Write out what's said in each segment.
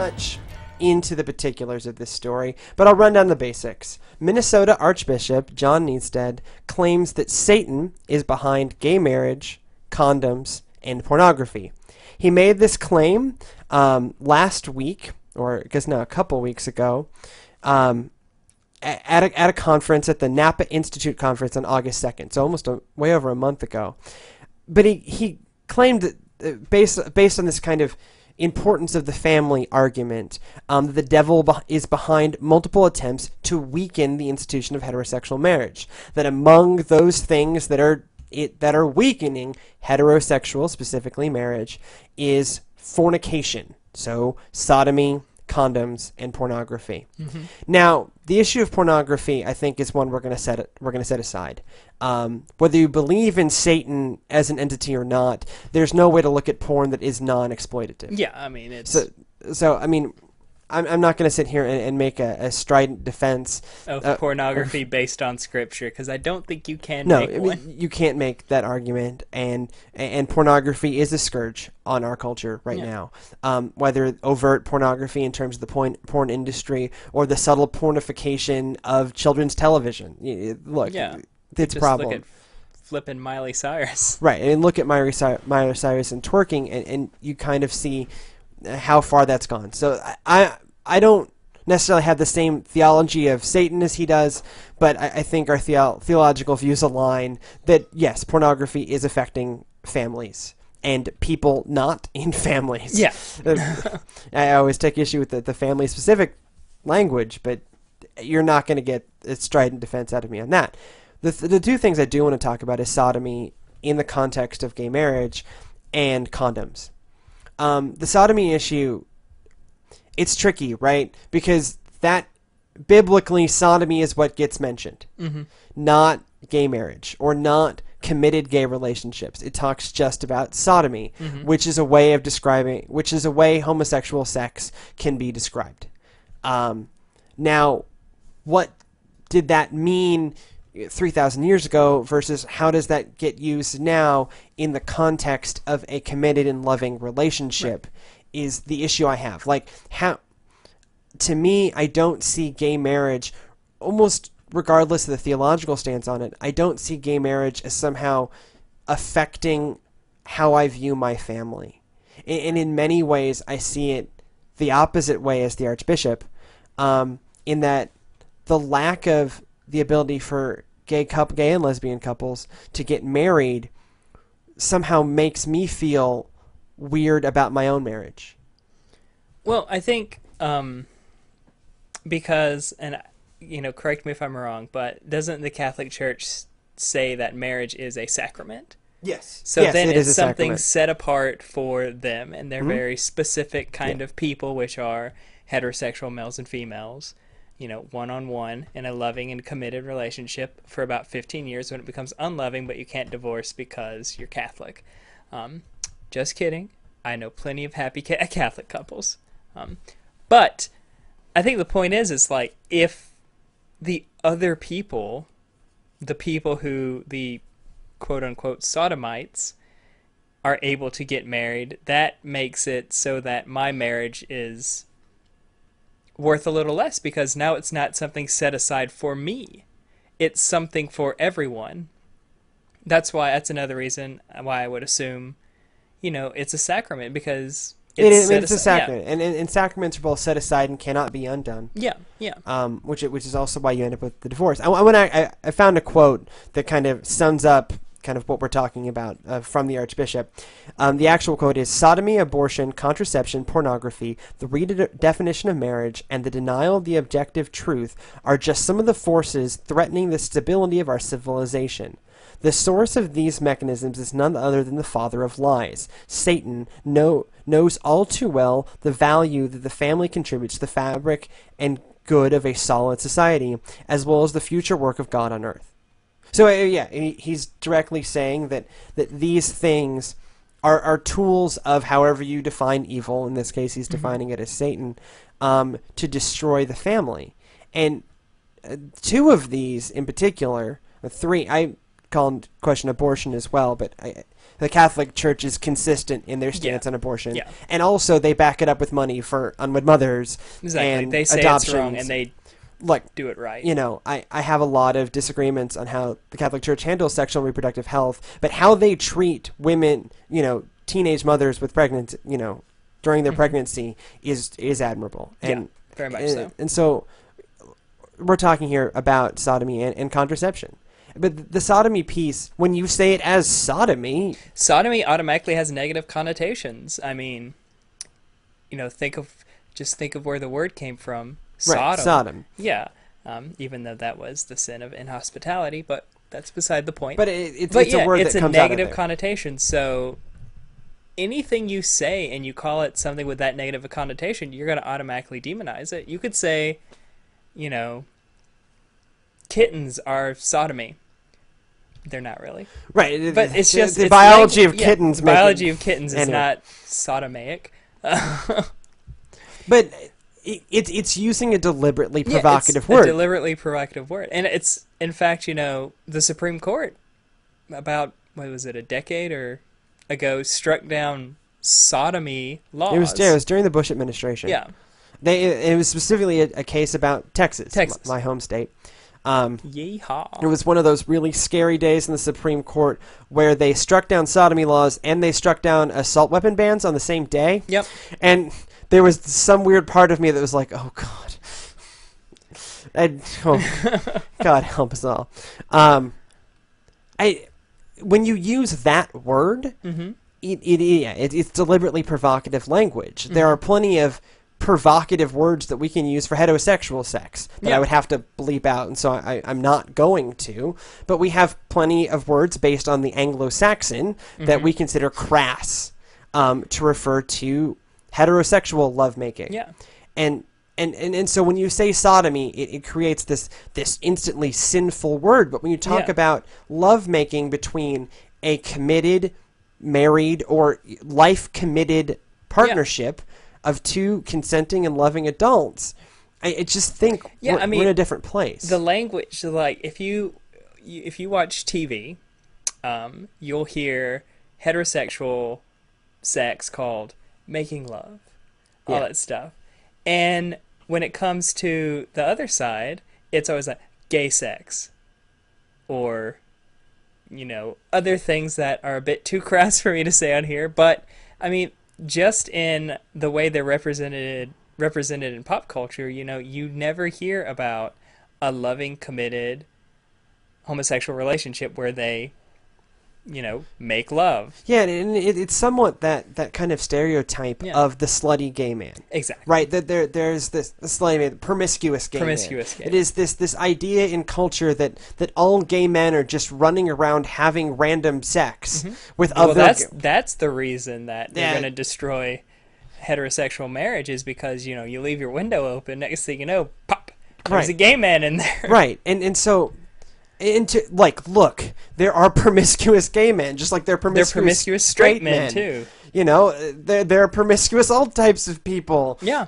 much into the particulars of this story, but I'll run down the basics. Minnesota Archbishop John Neested claims that Satan is behind gay marriage, condoms, and pornography. He made this claim last week, or I guess now a couple weeks ago, at a conference, at the Napa Institute conference on August 2nd, so almost way over a month ago. But he claimed that based on this kind of importance of the family argument, the devil is behind multiple attempts to weaken the institution of heterosexual marriage. That among those things that are weakening heterosexual, specifically marriage, is fornication. So sodomy, condoms, and pornography. Mm-hmm. Now, the issue of pornography, I think, is one we're going to set aside. Whether you believe in Satan as an entity or not, there's no way to look at porn that is non-exploitative. Yeah, I mean, it's... So I mean, I'm not going to sit here and make a strident defense of pornography based on scripture, because I don't think you can make one. No, you can't make that argument, and pornography is a scourge on our culture right now. Whether overt pornography in terms of the porn industry or the subtle pornification of children's television. Look, it's a problem. Look at flipping Miley Cyrus. Right, and look at Miley Cyrus and twerking, and you kind of see how far that's gone. So I don't necessarily have the same theology of Satan as he does, but I think our theological views align that, yes, pornography is affecting families and people not in families. Yeah. I always take issue with the family-specific language, but you're not going to get a strident defense out of me on that. The two things I do want to talk about is sodomy in the context of gay marriage and condoms. The sodomy issue, it's tricky, right? Because that biblically, sodomy is what gets mentioned, not gay marriage or not committed gay relationships. It talks just about sodomy, which is a way homosexual sex can be described. Now, what did that mean 3,000 years ago versus how does that get used now in the context of a committed and loving relationship is the issue I have. Like, to me, I don't see gay marriage, almost regardless of the theological stance on it, I don't see gay marriage as somehow affecting how I view my family. And in many ways, I see it the opposite way as the Archbishop, in that the lack of the ability for gay and lesbian couples to get married somehow makes me feel weird about my own marriage. Well, I think because, and correct me if I'm wrong, but doesn't the Catholic Church say that marriage is a sacrament? Yes. So yes, then it's something sacrament. Set apart for them and their very specific kind of people, which are heterosexual males and females, one-on-one in a loving and committed relationship for about 15 years when it becomes unloving, but you can't divorce because you're Catholic. Just kidding. I know plenty of happy Catholic couples. But I think the point is like, if the other people, the people who the quote-unquote sodomites are able to get married, that makes it so that my marriage is worth a little less, because now it's not something set aside for me. It's something for everyone. That's another reason why I would assume, it's a sacrament, because it's a sacrament. Yeah. And sacraments are both set aside and cannot be undone. Yeah. Which is also why you end up with the divorce. I found a quote that kind of sums up kind of what we're talking about from the Archbishop. The actual quote is, "Sodomy, abortion, contraception, pornography, the redefinition of marriage, and the denial of the objective truth are just some of the forces threatening the stability of our civilization. The source of these mechanisms is none other than the father of lies. Satan knows all too well the value that the family contributes to the fabric and good of a solid society, as well as the future work of God on earth." So he's directly saying that these things are tools of however you define evil. In this case, he's defining it as Satan, to destroy the family. And two of these in particular, three, call into question abortion as well, but the Catholic Church is consistent in their stance on abortion. Yeah. And also they back it up with money for unwed mothers and They say adoptions. it's wrong, and they do it right. You know, I have a lot of disagreements on how the Catholic Church handles sexual and reproductive health, but how they treat women, you know, teenage mothers with pregnancy, you know, during their pregnancy is admirable. And, very much so. And so we're talking here about sodomy and contraception. But the sodomy piece, when you say it as sodomy... Sodomy automatically has negative connotations. I mean, you know, think of where the word came from. Sodom. Right, Sodom. Yeah. Even though that was the sin of inhospitality, but that's beside the point. But it's a word that comes out of there. It's a negative connotation, so anything you say and you call it something with that negative connotation, you're going to automatically demonize it. You could say, you know, kittens are sodomy. They're not really. Right. But it's just... The biology of kittens... The biology of kittens is not sodomaic. But it's using a deliberately provocative word. A deliberately provocative word. And it's, in fact, you know, the Supreme Court, about, what was it, a decade or ago, struck down sodomy laws. It was during the Bush administration. Yeah. It was specifically a case about Texas, my home state. Yeehaw. It was one of those really scary days in the Supreme Court where they struck down sodomy laws and they struck down assault weapon bans on the same day. Yep. And there was some weird part of me that was like, oh, God. God help us all. When you use that word, it's deliberately provocative language. There are plenty of provocative words that we can use for heterosexual sex that I would have to bleep out, and so I'm not going to. But we have plenty of words based on the Anglo-Saxon that we consider crass to refer to heterosexual lovemaking. Yeah. And so when you say sodomy, it creates this instantly sinful word. But when you talk about lovemaking between a committed, married, or life-committed partnership of two consenting and loving adults, I just think we're in a different place. The language, like, if you watch TV, you'll hear heterosexual sex called making love, all that stuff. And when it comes to the other side, it's always like gay sex or, you know, other things that are a bit too crass for me to say on here. But, I mean, just in the way they're represented in pop culture, you know, you never hear about a loving, committed homosexual relationship where they, you know, make love. Yeah, and it's somewhat that kind of stereotype of the slutty gay man. Exactly. Right, that there's this slutty man, promiscuous gay man. It is this idea in culture that all gay men are just running around having random sex with other... Well, that's the reason that they're going to destroy heterosexual marriage, is because, you know, you leave your window open, next thing you know, pop, there's a gay man in there. Right, and so... look, there are promiscuous gay men, just like there are promiscuous straight men too. You know, there are promiscuous all types of people. Yeah.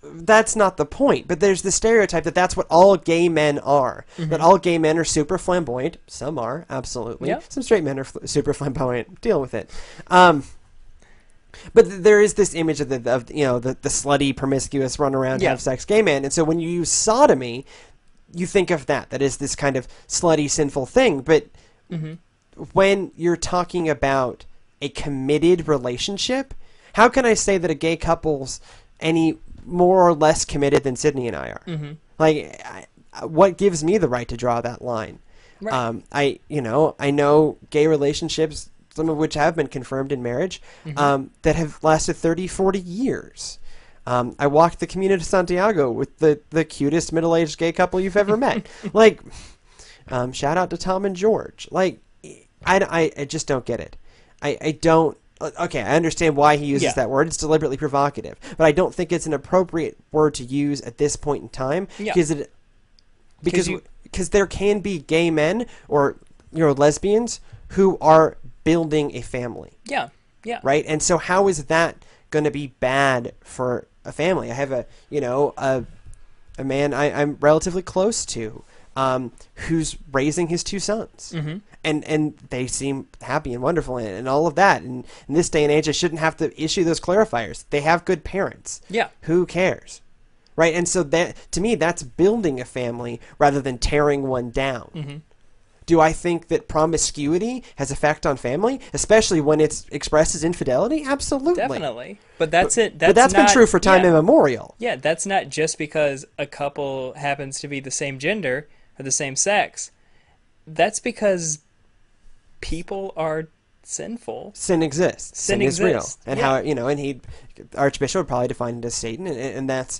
That's not the point. But there's the stereotype that that's what all gay men are. That all gay men are super flamboyant. Some are, absolutely. Yeah. Some straight men are super flamboyant. Deal with it. But there is this image of the slutty, promiscuous, run around, have sex gay man. And so when you use sodomy, you think of that is this kind of slutty, sinful thing. But when you're talking about a committed relationship, how can I say that a gay couple's any more or less committed than Sydney and I are? Like, what gives me the right to draw that line? Right. I know gay relationships, some of which have been confirmed in marriage, that have lasted 30, 40 years. I walked the Camino de Santiago with the cutest middle-aged gay couple you've ever met. Like, shout out to Tom and George. Like, I just don't get it. I don't. Okay, I understand why he uses that word. It's deliberately provocative, but I don't think it's an appropriate word to use at this point in time because there can be gay men or lesbians who are building a family. Yeah. Yeah. Right, and so how is that going to be bad for a family? I have a man I'm relatively close to, who's raising his two sons. Mm-hmm. And they seem happy and wonderful and all of that. And in this day and age, I shouldn't have to issue those clarifiers. They have good parents. Yeah. Who cares? Right? And so that, to me, that's building a family rather than tearing one down. Mm-hmm. Do I think that promiscuity has effect on family, especially when it's expressed as infidelity? Absolutely. Definitely. But that's it. But that's been true for time immemorial. Yeah, that's not just because a couple happens to be the same gender or the same sex. That's because people are sinful. Sin exists. Sin is real. And yeah. how, and Archbishop would probably define it as Satan, and that's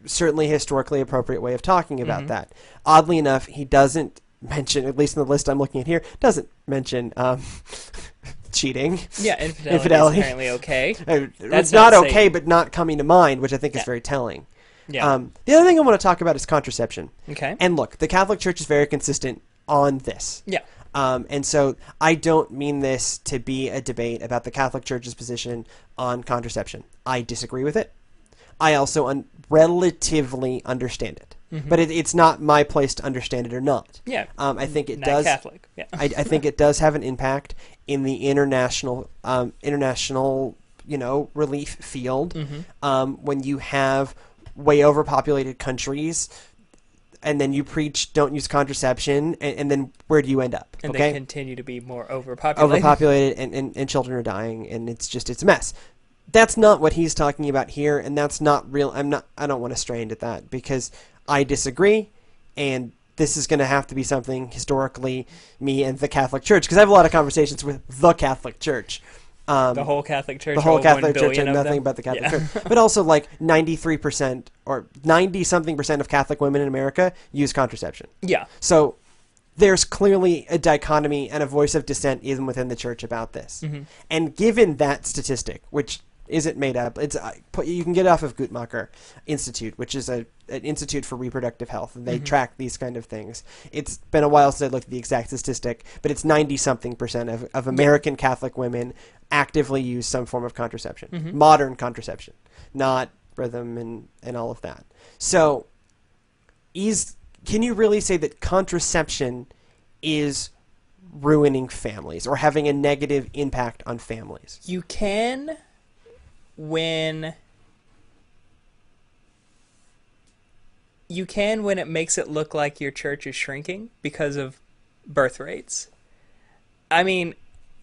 certainly a historically appropriate way of talking about that. Oddly enough, he doesn't mention, at least in the list I'm looking at here, doesn't mention cheating. Yeah, infidelity is apparently okay. It's not okay, but not coming to mind, which I think is very telling. Yeah. The other thing I want to talk about is contraception. Okay. And look, the Catholic Church is very consistent on this. Yeah. And so I don't mean this to be a debate about the Catholic Church's position on contraception. I disagree with it. I also relatively understand it. Mm-hmm. But it's not my place to understand it or not. Yeah. I think it not does. Catholic. Yeah. I think it does have an impact in the international, relief field. Mm-hmm. When you have way overpopulated countries, and then you preach don't use contraception, and then where do you end up? And okay? They continue to be more overpopulated. And children are dying, and it's a mess. That's not what he's talking about here, and that's not real. I don't want to stray into that because I disagree, and this is going to have to be something historically me and the Catholic Church, because I have a lot of conversations with the Catholic Church. The whole Catholic Church. The whole Catholic Church and nothing but the Catholic Church. But also like 93% or 90-something% of Catholic women in America use contraception. Yeah. So there's clearly a dichotomy and a voice of dissent even within the church about this. Mm-hmm. And given that statistic, which isn't made up, you can get it off of Guttmacher Institute, which is an institute for reproductive health, and they track these kind of things. It's been a while since I looked at the exact statistic, but it's 90-something% of American Catholic women actively use some form of contraception, modern contraception, not rhythm and all of that. So, can you really say that contraception is ruining families or having a negative impact on families? You can when it makes it look like your church is shrinking because of birth rates. I mean,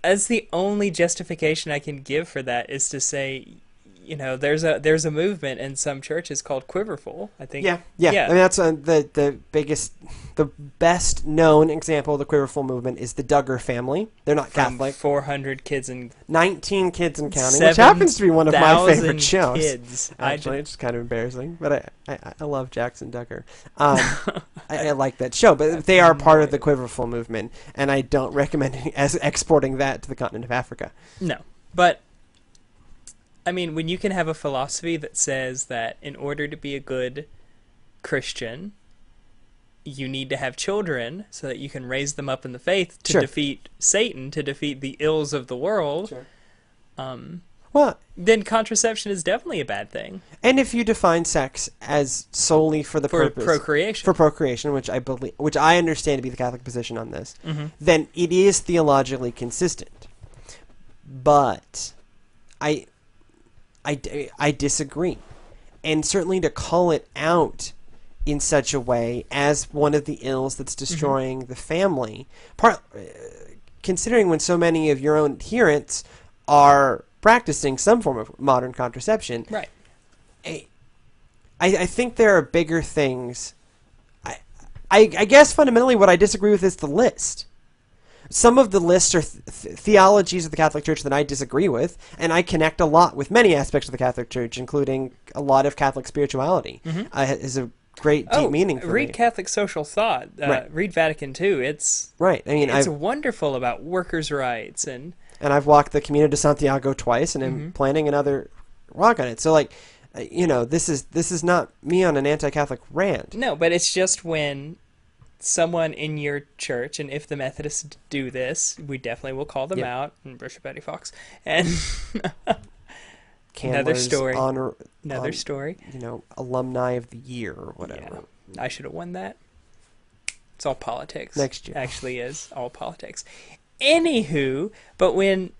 as the only justification I can give for that is to say, there's a movement in some churches called Quiverful, I think. Yeah. I mean, that's the best known example of the Quiverful movement is the Duggar family. They're not Catholic. 400 kids and 19 kids and counting, which happens to be one of my favorite shows. Kids. Actually, it's kind of embarrassing, but I love Jackson Duggar. I like that show, but they are part of the Quiverful movement, and I don't recommend exporting that to the continent of Africa. No, but I mean, when you can have a philosophy that says that in order to be a good Christian, you need to have children so that you can raise them up in the faith to defeat Satan, to defeat the ills of the world, then contraception is definitely a bad thing. And if you define sex as solely for the purpose procreation, which I understand to be the Catholic position on this, then it is theologically consistent. But I disagree. And certainly to call it out in such a way as one of the ills that's destroying the family, considering when so many of your own adherents are practicing some form of modern contraception. Right. I think there are bigger things. I guess fundamentally what I disagree with is the list. Some of the lists are theologies of the Catholic Church that I disagree with, and I connect a lot with many aspects of the Catholic Church, including a lot of Catholic spirituality. Is a great deep meaning for me. Read Catholic Social Thought. Read Vatican II. It's it's wonderful about workers' rights and I've walked the Camino de Santiago twice, and I'm planning another walk on it. So this is not me on an anti-Catholic rant. No, but it's just when someone in your church, and if the Methodists do this, we definitely will call them out, and Bishop Eddie Fox, and another story, alumni of the year or whatever. Yeah. I should have won that. It's all politics. Next year. Actually is all politics. Anywho, but when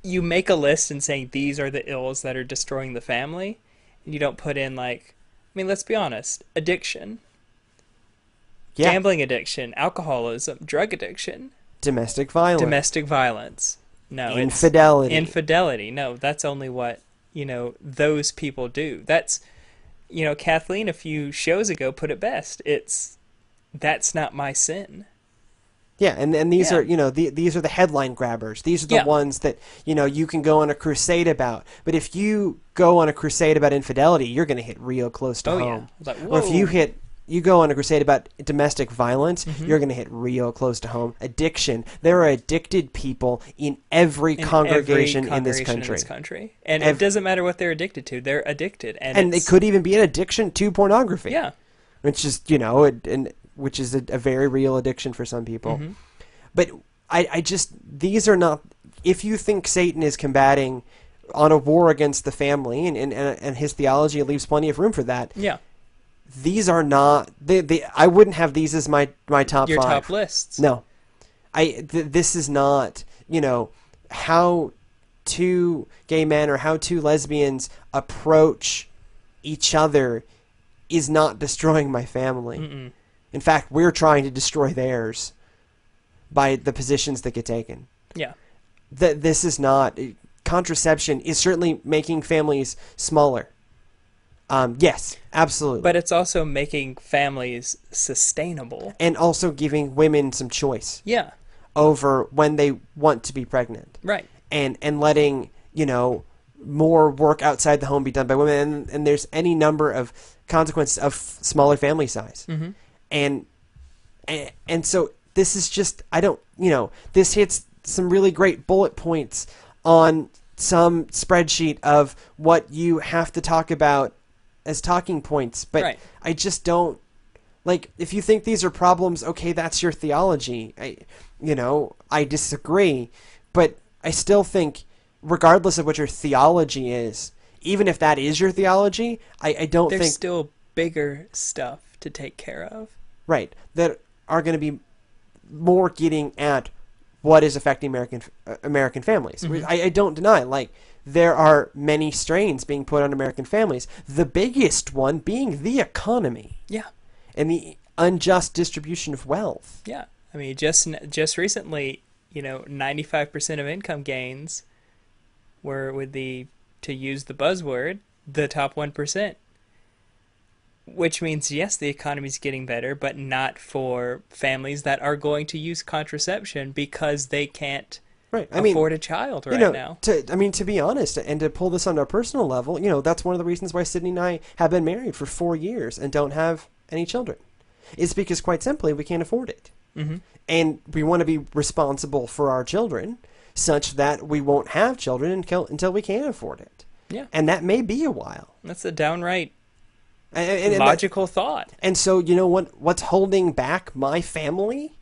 you make a list and saying these are the ills that are destroying the family, and you don't put in, like, I mean, let's be honest, addiction, gambling addiction, alcoholism, drug addiction, domestic violence. No, infidelity. No, that's only what, those people do. That's, Kathleen a few shows ago put it best. That's not my sin. Yeah, and these are, these are the headline grabbers. These are the ones that, you can go on a crusade about. But if you go on a crusade about infidelity, you're going to hit real close to home. Yeah. Like, or if you go on a crusade about domestic violence, you're going to hit real close to home. Addiction. There are addicted people in every congregation in this country. And it doesn't matter what they're addicted to. They're addicted. And it could even be an addiction to pornography. Yeah. Which is, which is a very real addiction for some people. Mm-hmm. But I just, these are not, if you think Satan is combating on a war against the family, and his theology leaves plenty of room for that. Yeah. These are not, I wouldn't have these as my top Your 5. top lists. No. This is not, how two gay men or how two lesbians approach each other is not destroying my family. Mm-mm. In fact, we're trying to destroy theirs by the positions that get taken. Yeah. This is not... Contraception is certainly making families smaller. Yes, absolutely. But it's also making families sustainable. And also giving women some choice. Yeah. Over when they want to be pregnant. Right. And letting, more work outside the home be done by women. And there's any number of consequences of smaller family size. Mm-hmm. And so this is just, this hits some really great bullet points on some spreadsheet of what you have to talk about as talking points. But right. I just don't, if you think these are problems, okay, that's your theology. I disagree. But I still think, regardless of what your theology is, even if that is your theology, I don't think... There's still bigger stuff to take care of. Right. That are going to be more getting at what is affecting American families. Mm-hmm. I don't deny, there are many strains being put on American families. The biggest one being the economy. Yeah. And the unjust distribution of wealth. Yeah. I mean, just recently, 95% of income gains were with to use the buzzword, the top 1%. Which means, yes, the economy's getting better, but not for families that are going to use contraception because they can't afford a child now. To be honest, and to pull this on a personal level, that's one of the reasons why Sydney and I have been married for 4 years and don't have any children. It's because, quite simply, we can't afford it. Mm-hmm. And we want to be responsible for our children such that we won't have children until we can afford it. Yeah. And that may be a while. That's a downright... And logical thought. And so, what's holding back my family?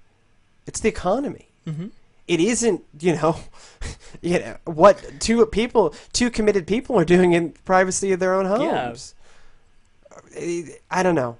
It's the economy. Mm-hmm. It isn't, what two committed people are doing in privacy of their own homes. Yeah. I don't know.